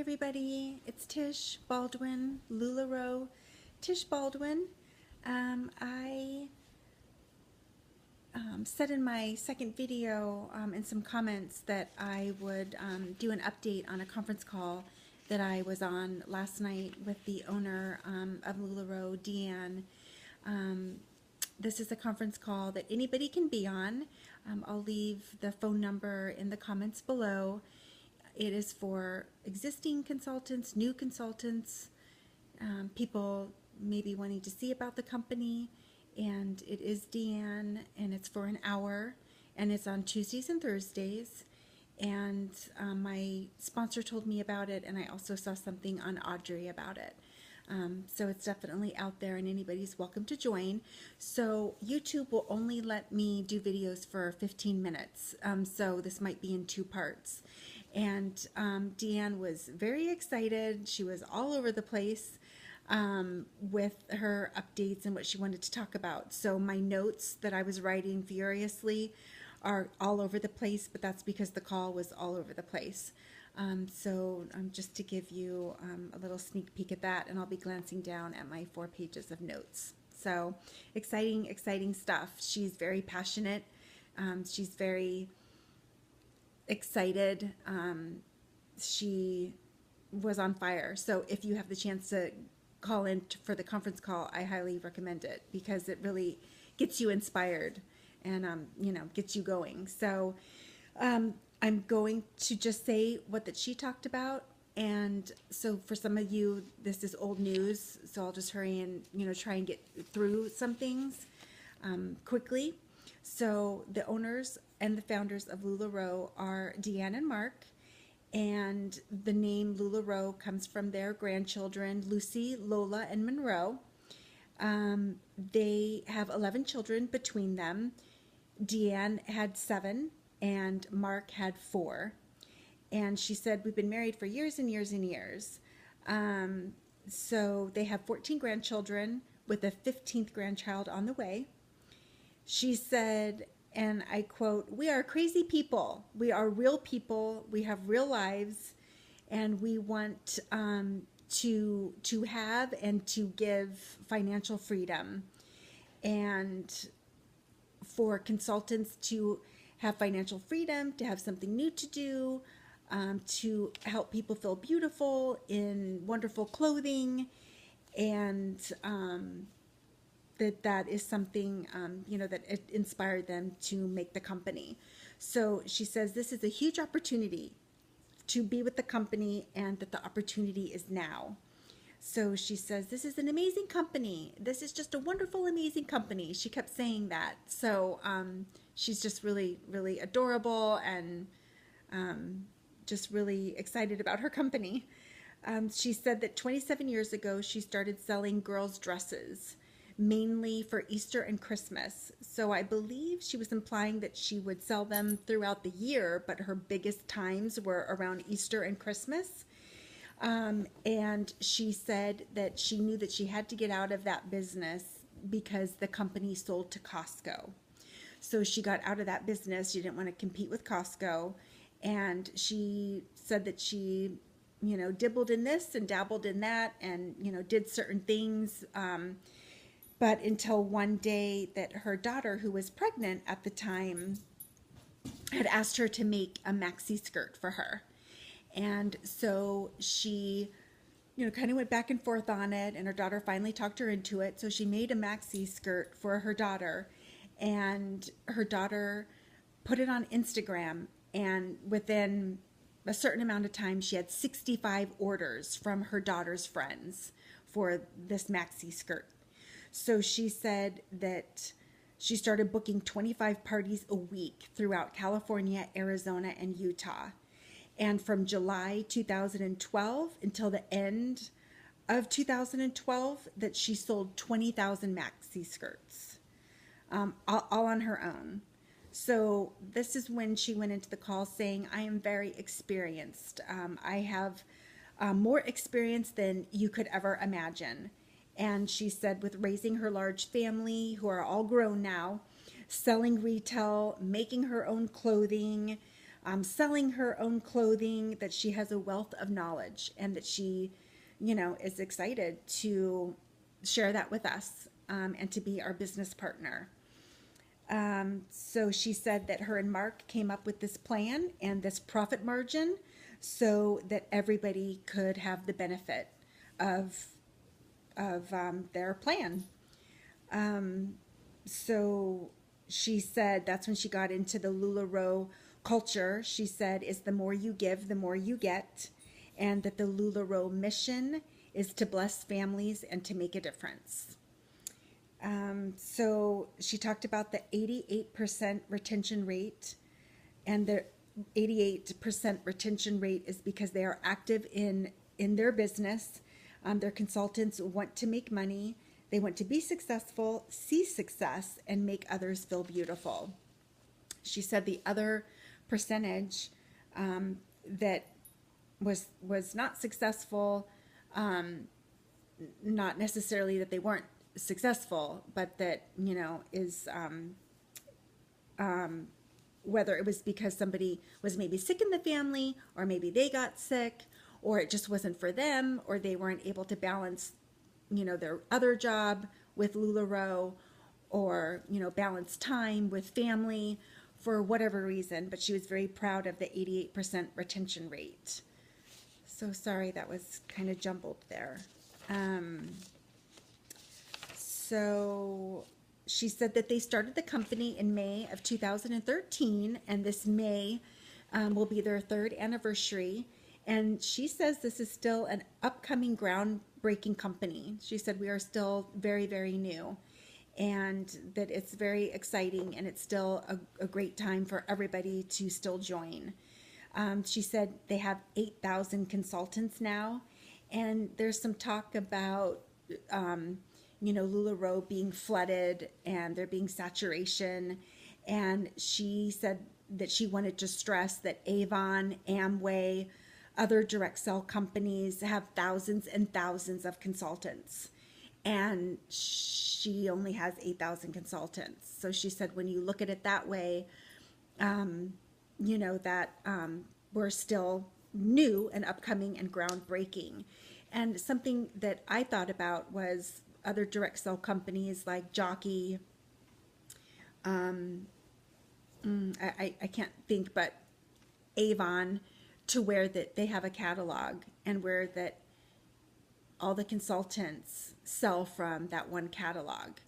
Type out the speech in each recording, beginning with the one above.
everybody, it's Tish Baldwin, LuLaRoe, Tish Baldwin. I said in my second video in some comments that I would do an update on a conference call that I was on last night with the owner of LuLaRoe, Deanne. This is a conference call that anybody can be on. I'll leave the phone number in the comments below. It is for existing consultants, new consultants, people maybe wanting to see about the company. And it is Deanne, and it's for an hour, and it's on Tuesdays and Thursdays. And my sponsor told me about it, and I also saw something on Audrey about it. So it's definitely out there, and anybody's welcome to join. So YouTube will only let me do videos for 15 minutes. So this might be in 2 parts. And Deanne was very excited. She was all over the place with her updates and what she wanted to talk about. So my notes that I was writing furiously are all over the place, but that's because the call was all over the place. So just to give you a little sneak peek at that, and I'll be glancing down at my 4 pages of notes. So exciting, exciting stuff. She's very passionate. She's very excited. She was on fire. So if you have the chance to call in for the conference call, I highly recommend it because it really gets you inspired and gets you going. So I'm going to just say what that she talked about. And so for some of you, this is old news. So I'll just hurry and try and get through some things quickly. So the owners and the founders of LuLaRoe are Deanne and Mark, and the name LuLaRoe comes from their grandchildren, Lucy, Lola, and Monroe. They have 11 children between them. Deanne had 7, and Mark had 4. And she said, we've been married for years and years and years. So they have 14 grandchildren with a 15th grandchild on the way. She said, and I quote, "We are crazy people. We are real people. We have real lives, and we want to have and to give financial freedom, and for consultants to have financial freedom, to have something new to do, to help people feel beautiful in wonderful clothing, and that is something, that it inspired them to make the company." So she says this is a huge opportunity to be with the company and that the opportunity is now. So she says, this is an amazing company. This is just a wonderful, amazing company. She kept saying that. So she's just really, really adorable and just really excited about her company. She said that 27 years ago, she started selling girls' dresses, mainly for Easter and Christmas. So I believe she was implying that she would sell them throughout the year, but her biggest times were around Easter and Christmas. And she said that she knew that she had to get out of that business because the company sold to Costco. So she got out of that business. She didn't want to compete with Costco. And she said that she, dibbled in this and dabbled in that and, did certain things. But until one day that her daughter, who was pregnant at the time, had asked her to make a maxi skirt for her. And so she, kind of went back and forth on it, and her daughter finally talked her into it. So she made a maxi skirt for her daughter, and her daughter put it on Instagram, and within a certain amount of time, she had 65 orders from her daughter's friends for this maxi skirt. So she said that she started booking 25 parties a week throughout California, Arizona, and Utah. And from July 2012 until the end of 2012, that she sold 20,000 maxi skirts, all on her own. So this is when she went into the call saying, I am very experienced. I have more experience than you could ever imagine. And she said with raising her large family, who are all grown now, selling retail, making her own clothing, selling her own clothing, that she has a wealth of knowledge, and that she, is excited to share that with us, and to be our business partner. So she said that her and Mark came up with this plan and this profit margin so that everybody could have the benefit of their plan. So she said that's when she got into the LuLaRoe culture. She said, is the more you give, the more you get, and that the LuLaRoe mission is to bless families and to make a difference. So she talked about the 88% retention rate, and the 88% retention rate is because they are active in their business. Their consultants want to make money. They want to be successful, see success, and make others feel beautiful. She said the other percentage that was not successful, not necessarily that they weren't successful, but that, is whether it was because somebody was maybe sick in the family, or maybe they got sick, or it just wasn't for them, or they weren't able to balance, their other job with LuLaRoe, or, balance time with family for whatever reason. But she was very proud of the 88% retention rate. So sorry, that was kind of jumbled there. So she said that they started the company in May of 2013, and this May will be their 3rd anniversary. And she says this is still an upcoming groundbreaking company. She said we are still very, very new, and that it's very exciting, and it's still a great time for everybody to still join. She said they have 8,000 consultants now, and there's some talk about LuLaRoe being flooded and there being saturation. And she said that she wanted to stress that Avon, Amway, other direct sell companies have thousands and thousands of consultants. And she only has 8,000 consultants. So she said when you look at it that way, that we're still new and upcoming and groundbreaking. And something that I thought about was other direct sell companies like Jockey. I can't think, but Avon, to where that they have a catalog, and where that all the consultants sell from that one catalog,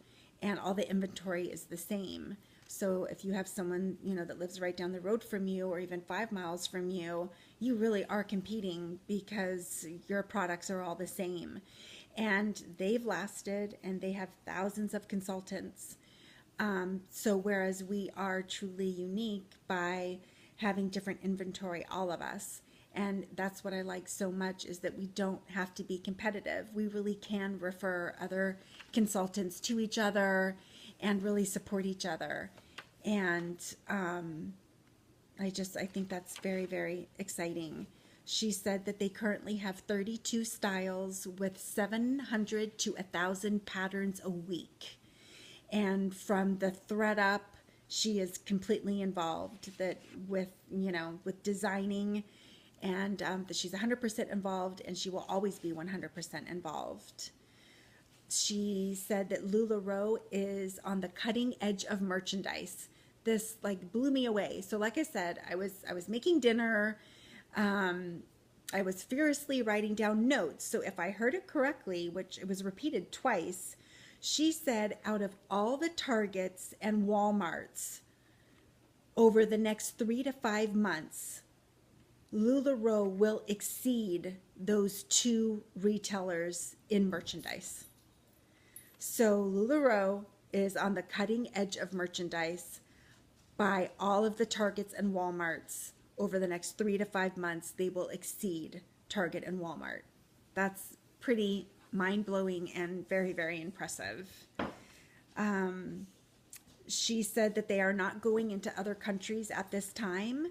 and all the inventory is the same. So if you have someone, that lives right down the road from you, or even 5 miles from you, you really are competing because your products are all the same. And they've lasted, and they have thousands of consultants. So whereas we are truly unique by having different inventory, all of us. And that's what I like so much, is that we don't have to be competitive. We really can refer other consultants to each other and really support each other. And I think that's very, very exciting. She said that they currently have 32 styles with 700 to 1,000 patterns a week. And from the thread up, she is completely involved with designing, and that she's 100% involved, and she will always be 100% involved. She said that LuLaRoe is on the cutting edge of merchandise. This blew me away. So like I said, I was making dinner. I was furiously writing down notes. So if I heard it correctly, which it was repeated twice, she said out of all the Targets and Walmarts over the next 3 to 5 months, LuLaRoe will exceed those 2 retailers in merchandise. So LuLaRoe is on the cutting edge of merchandise by all of the Targets and Walmarts. Over the next 3 to 5 months, they will exceed Target and Walmart. That's pretty mind-blowing and very, very impressive. She said that they are not going into other countries at this time.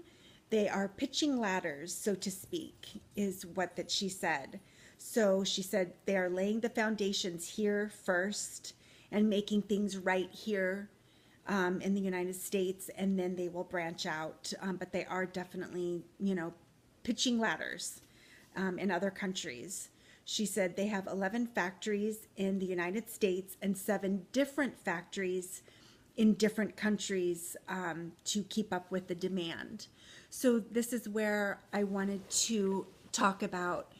They are pitching ladders, so to speak, is what that she said. So she said they are laying the foundations here first and making things right here in the United States, and then they will branch out. But they are definitely, pitching ladders in other countries. She said they have 11 factories in the United States and 7 different factories in different countries to keep up with the demand. So this is where I wanted to talk about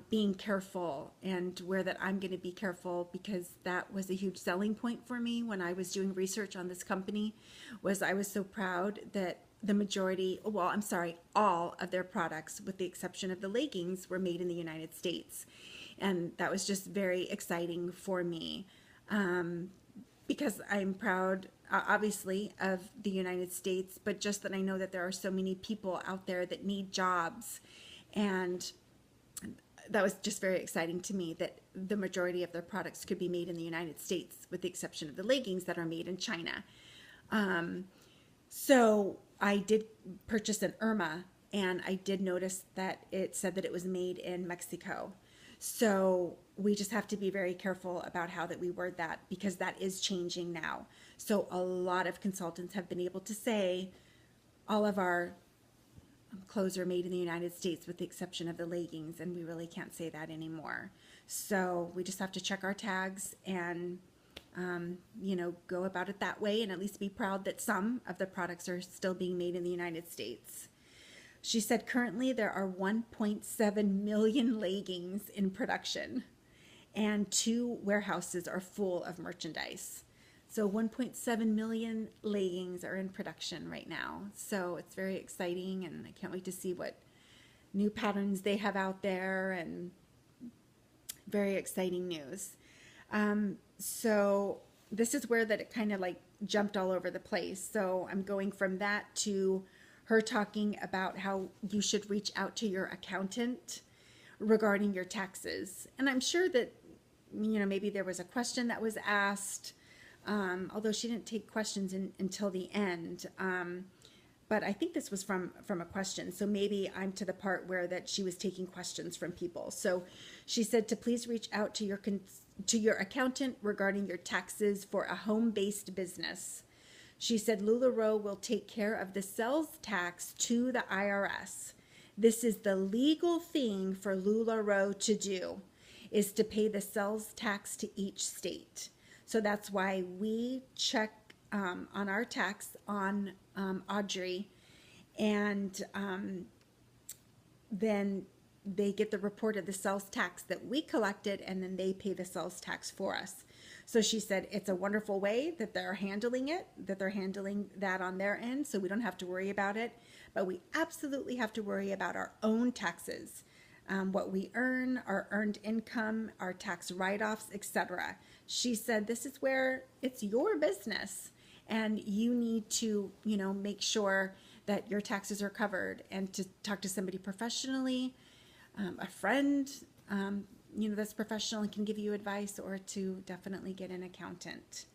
being careful, and where that I'm going to be careful, because that was a huge selling point for me when I was doing research on this company. Was I was so proud that the majority, well, I'm sorry, all of their products, with the exception of the leggings, were made in the United States. And that was just very exciting for me, because I'm proud, obviously, of the United States, but just that I know that there are so many people out there that need jobs. And that was just very exciting to me, that the majority of their products could be made in the United States, with the exception of the leggings that are made in China. So I did purchase an Irma, and I did notice that it said that it was made in Mexico. So we just have to be very careful about how that we word that, because that is changing now. So a lot of consultants have been able to say all of our clothes are made in the United States, with the exception of the leggings, and we really can't say that anymore. So we just have to check our tags and go about it that way, and at least be proud that some of the products are still being made in the United States. She said currently there are 1.7 million leggings in production, and 2 warehouses are full of merchandise. So 1.7 million leggings are in production right now. So it's very exciting, and I can't wait to see what new patterns they have out there, and very exciting news. So this is where that it kind of like jumped all over the place. So I'm going from that to her talking about how you should reach out to your accountant regarding your taxes. And I'm sure that, maybe there was a question that was asked, although she didn't take questions until the end. But I think this was from a question. So maybe I'm to the part where that she was taking questions from people. So she said to please reach out to your accountant regarding your taxes for a home-based business. She said LuLaRoe will take care of the sales tax to the IRS. This is the legal thing for LuLaRoe to do, is to pay the sales tax to each state. So that's why we check on our tax on Audrey, and then they get the report of the sales tax that we collected, and then they pay the sales tax for us. So she said it's a wonderful way that they're handling it, that they're handling that on their end, so we don't have to worry about it. But we absolutely have to worry about our own taxes, what we earn, our earned income, our tax write-offs, etc. She said this is where it's your business, and you need to, make sure that your taxes are covered, and to talk to somebody professionally, a friend, that's professional and can give you advice, or to definitely get an accountant.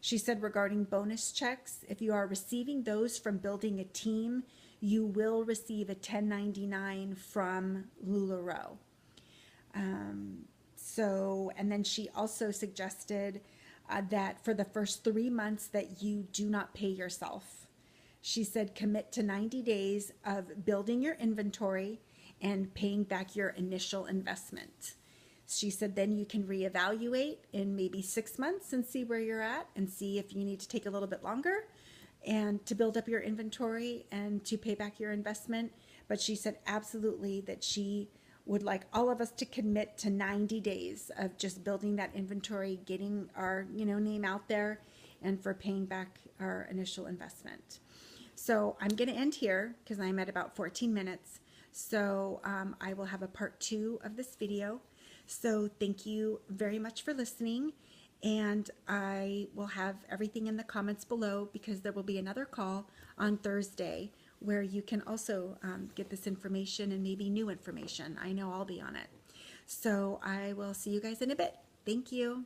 She said regarding bonus checks, if you are receiving those from building a team, you will receive a 1099 from LuLaRoe. And then she also suggested that for the first 3 months that you do not pay yourself. She said commit to 90 days of building your inventory and paying back your initial investment. She said then you can reevaluate in maybe 6 months and see where you're at, and see if you need to take a little bit longer and to build up your inventory and to pay back your investment. But she said absolutely that she would like all of us to commit to 90 days of just building that inventory, getting our name out there, and for paying back our initial investment. So I'm going to end here because I'm at about 14 minutes. So I will have a part 2 of this video. So thank you very much for listening, and I will have everything in the comments below, because there will be another call on Thursday where you can also get this information and maybe new information. I know I'll be on it. So I will see you guys in a bit. Thank you.